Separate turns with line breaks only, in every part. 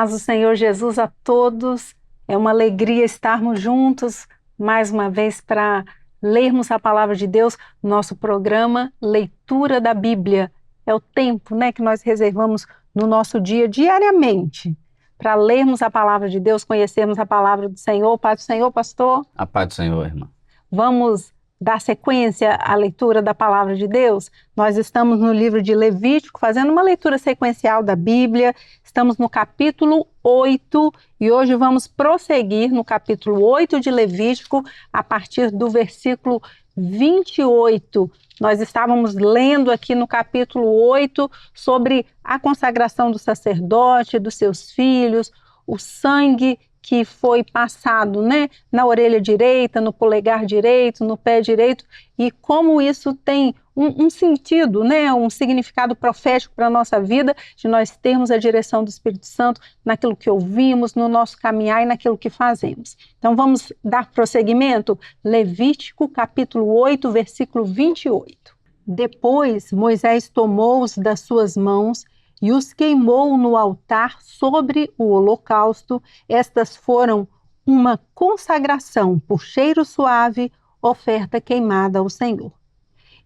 paz do Senhor Jesus a todos. É uma alegria estarmos juntos mais uma vez para lermos a palavra de Deus, nosso programa Leitura da Bíblia. É o tempo, que nós reservamos no nosso dia, diariamente, para lermos a palavra de Deus, conhecermos a palavra do Senhor. Paz do Senhor, pastor.
A paz do Senhor, irmã.
Vamos dar sequência à leitura da palavra de Deus. Nós estamos no livro de Levítico, fazendo uma leitura sequencial da Bíblia. Estamos no capítulo 8 e hoje vamos prosseguir no capítulo 8 de Levítico, a partir do versículo 28. Nós estávamos lendo aqui no capítulo 8 sobre a consagração do sacerdote, dos seus filhos, o sangue que foi passado, na orelha direita, no polegar direito, no pé direito, e como isso tem um sentido, um significado profético para a nossa vida, de nós termos a direção do Espírito Santo naquilo que ouvimos, no nosso caminhar e naquilo que fazemos. Então vamos dar prosseguimento? Levítico capítulo 8, versículo 28. Depois Moisés tomou-os das suas mãos e os queimou no altar sobre o holocausto. Estas foram uma consagração por cheiro suave, oferta queimada ao Senhor.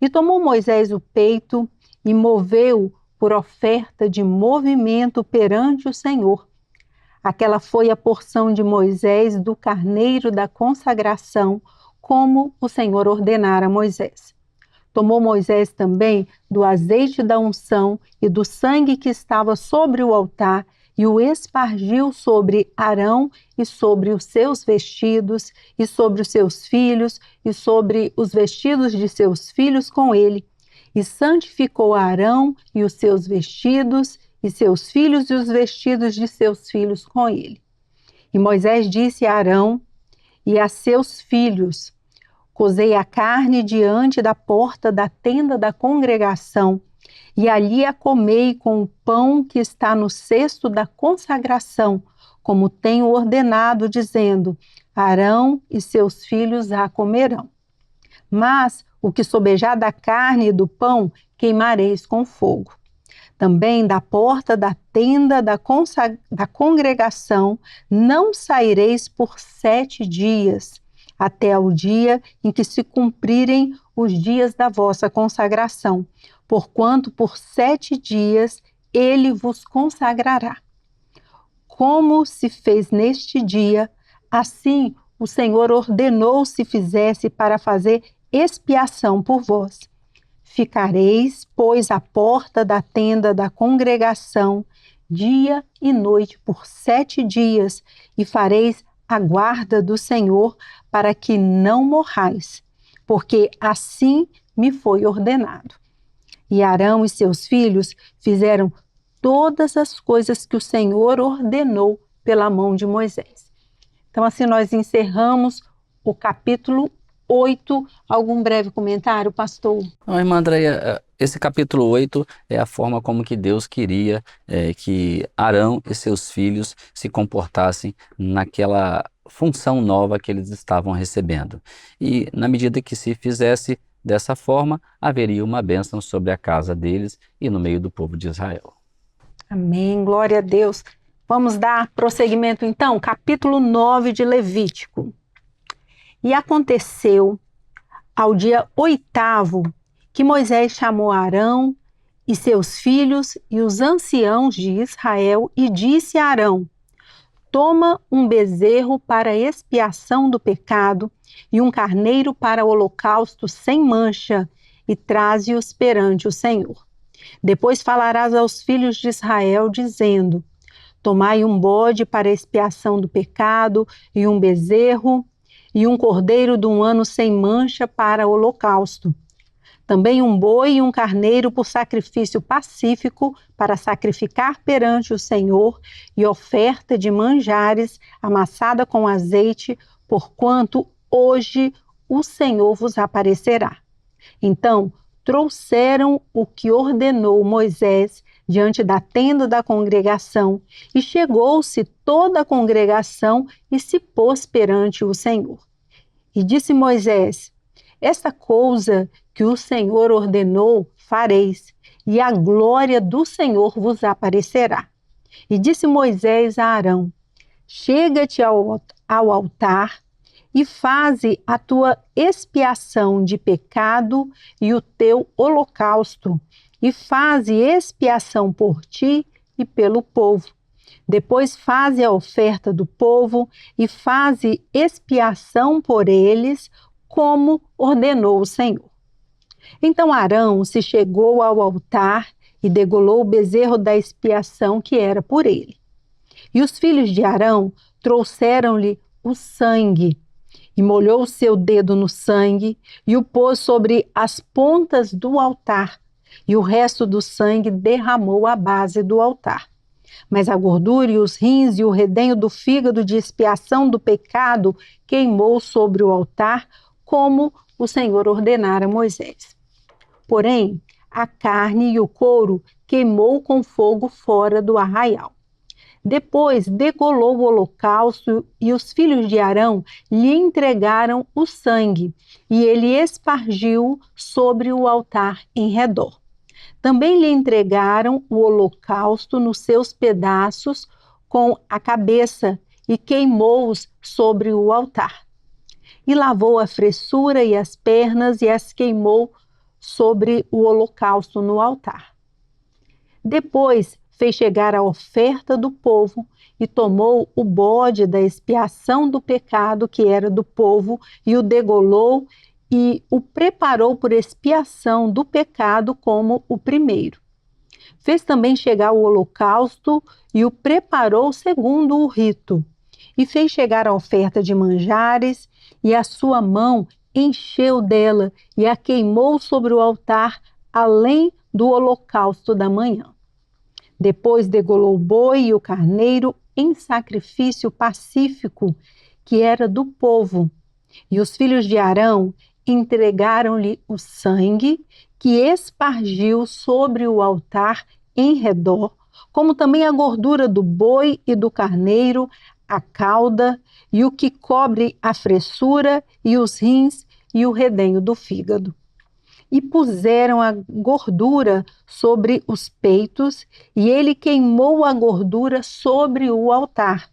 E tomou Moisés o peito e moveu por oferta de movimento perante o Senhor. Aquela foi a porção de Moisés do carneiro da consagração, como o Senhor ordenara a Moisés. Tomou Moisés também do azeite da unção e do sangue que estava sobre o altar e o espargiu sobre Arão e sobre os seus vestidos e sobre os seus filhos e sobre os vestidos de seus filhos com ele. E santificou Arão e os seus vestidos e seus filhos e os vestidos de seus filhos com ele. E Moisés disse a Arão e a seus filhos: cozei a carne diante da porta da tenda da congregação, e ali a comei com o pão que está no cesto da consagração, como tenho ordenado, dizendo: Arão e seus filhos a comerão. Mas o que sobejar da carne e do pão, queimareis com fogo. Também da porta da tenda da congregação não saireis por 7 dias, até ao dia em que se cumprirem os dias da vossa consagração, porquanto por 7 dias ele vos consagrará. Como se fez neste dia, assim o Senhor ordenou se fizesse para fazer expiação por vós. Ficareis, pois, à porta da tenda da congregação, dia e noite por 7 dias, e fareis a guarda do Senhor, para que não morrais, porque assim me foi ordenado. E Arão e seus filhos fizeram todas as coisas que o Senhor ordenou pela mão de Moisés. Então, assim nós encerramos o capítulo 8. Algum breve comentário, pastor?
Não, irmã Andréia, esse capítulo 8 é a forma como que Deus queria que Arão e seus filhos se comportassem naquela função nova que eles estavam recebendo. E na medida que se fizesse dessa forma, haveria uma bênção sobre a casa deles e no meio do povo de Israel.
Amém, glória a Deus. Vamos dar prosseguimento então, capítulo 9 de Levítico. E aconteceu ao dia 8º que Moisés chamou Arão e seus filhos e os anciãos de Israel e disse a Arão: toma um bezerro para expiação do pecado e um carneiro para holocausto sem mancha e traze-os perante o Senhor. Depois falarás aos filhos de Israel, dizendo: tomai um bode para expiação do pecado e um bezerro e um cordeiro de 1 ano sem mancha para holocausto. Também um boi e um carneiro por sacrifício pacífico para sacrificar perante o Senhor e oferta de manjares amassada com azeite, porquanto hoje o Senhor vos aparecerá. Então trouxeram o que ordenou Moisés diante da tenda da congregação, e chegou-se toda a congregação e se pôs perante o Senhor. E disse Moisés: esta coisa que o Senhor ordenou fareis, e a glória do Senhor vos aparecerá. E disse Moisés a Arão: chega-te ao altar e faze a tua expiação de pecado e o teu holocausto, e faze expiação por ti e pelo povo. Depois faze a oferta do povo e faze expiação por eles, como ordenou o Senhor. Então Arão se chegou ao altar e degolou o bezerro da expiação que era por ele. E os filhos de Arão trouxeram-lhe o sangue, e molhou o seu dedo no sangue e o pôs sobre as pontas do altar, e o resto do sangue derramou à base do altar. Mas a gordura e os rins e o redenho do fígado de expiação do pecado queimou sobre o altar, como o Senhor ordenara a Moisés. Porém, a carne e o couro queimou com fogo fora do arraial. Depois degolou o holocausto e os filhos de Arão lhe entregaram o sangue, e ele espargiu sobre o altar em redor. Também lhe entregaram o holocausto nos seus pedaços com a cabeça e queimou-os sobre o altar. E lavou a fressura e as pernas e as queimou sobre o holocausto no altar. Depois fez chegar a oferta do povo e tomou o bode da expiação do pecado que era do povo e o degolou e o preparou por expiação do pecado como o primeiro. Fez também chegar o holocausto e o preparou segundo o rito. E fez chegar a oferta de manjares e a sua mão encheu dela e a queimou sobre o altar além do holocausto da manhã. Depois degolou o boi e o carneiro em sacrifício pacífico, que era do povo. E os filhos de Arão entregaram-lhe o sangue, que espargiu sobre o altar em redor, como também a gordura do boi e do carneiro, a cauda e o que cobre a fressura e os rins e o redenho do fígado. E puseram a gordura sobre os peitos, e ele queimou a gordura sobre o altar.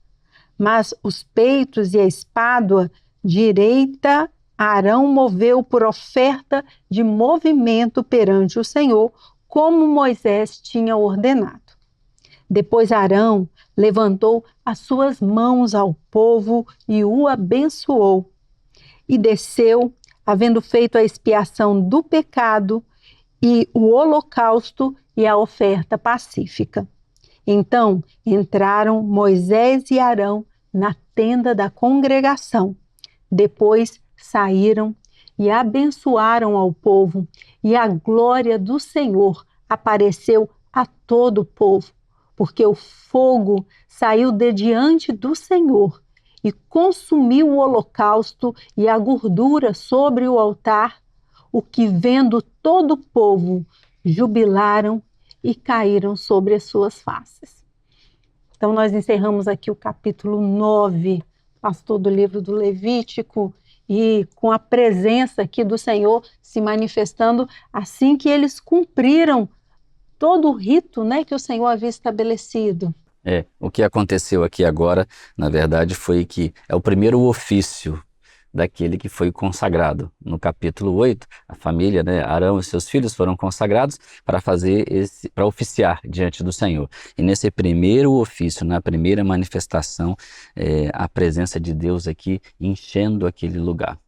Mas os peitos e a espádua direita Arão moveu por oferta de movimento perante o Senhor, como Moisés tinha ordenado. Depois Arão levantou as suas mãos ao povo e o abençoou. E desceu, havendo feito a expiação do pecado e o holocausto e a oferta pacífica. Então entraram Moisés e Arão na tenda da congregação. Depois saíram e abençoaram ao povo, e a glória do Senhor apareceu a todo o povo, porque o fogo saiu de diante do Senhor e consumiu o holocausto e a gordura sobre o altar, o que vendo todo o povo jubilaram e caíram sobre as suas faces. Então nós encerramos aqui o capítulo 9, pastor, do livro do Levítico, e com a presença aqui do Senhor se manifestando assim que eles cumpriram todo o rito, né, que o Senhor havia estabelecido.
O que aconteceu aqui agora, na verdade, foi que é o primeiro ofício daquele que foi consagrado. No capítulo 8, a família, Arão e seus filhos foram consagrados para oficiar diante do Senhor. E nesse primeiro ofício, na primeira manifestação, a presença de Deus aqui enchendo aquele lugar.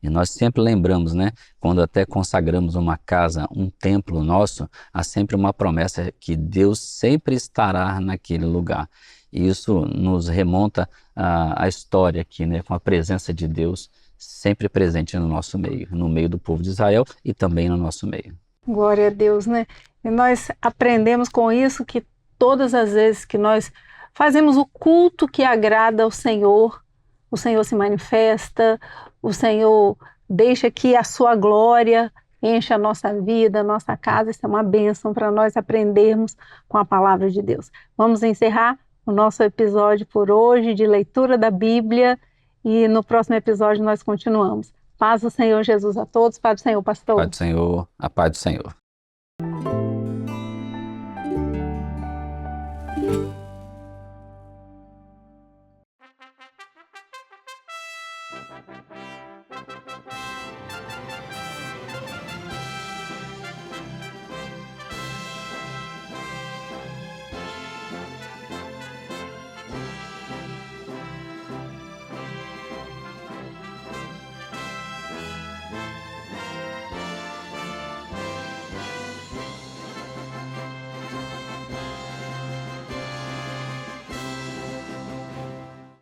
E nós sempre lembramos, quando até consagramos uma casa, um templo nosso, há sempre uma promessa que Deus sempre estará naquele lugar. E isso nos remonta à história aqui, com a presença de Deus sempre presente no nosso meio, no meio do povo de Israel e também no nosso meio.
Glória a Deus, E nós aprendemos com isso que todas as vezes que nós fazemos o culto que agrada ao Senhor, o Senhor se manifesta, o Senhor deixa que a sua glória encha a nossa vida, a nossa casa. Isso é uma bênção para nós aprendermos com a palavra de Deus. Vamos encerrar o nosso episódio por hoje de leitura da Bíblia e no próximo episódio nós continuamos. Paz do Senhor Jesus a todos. Paz do Senhor, pastor.
Paz do Senhor, a paz do Senhor.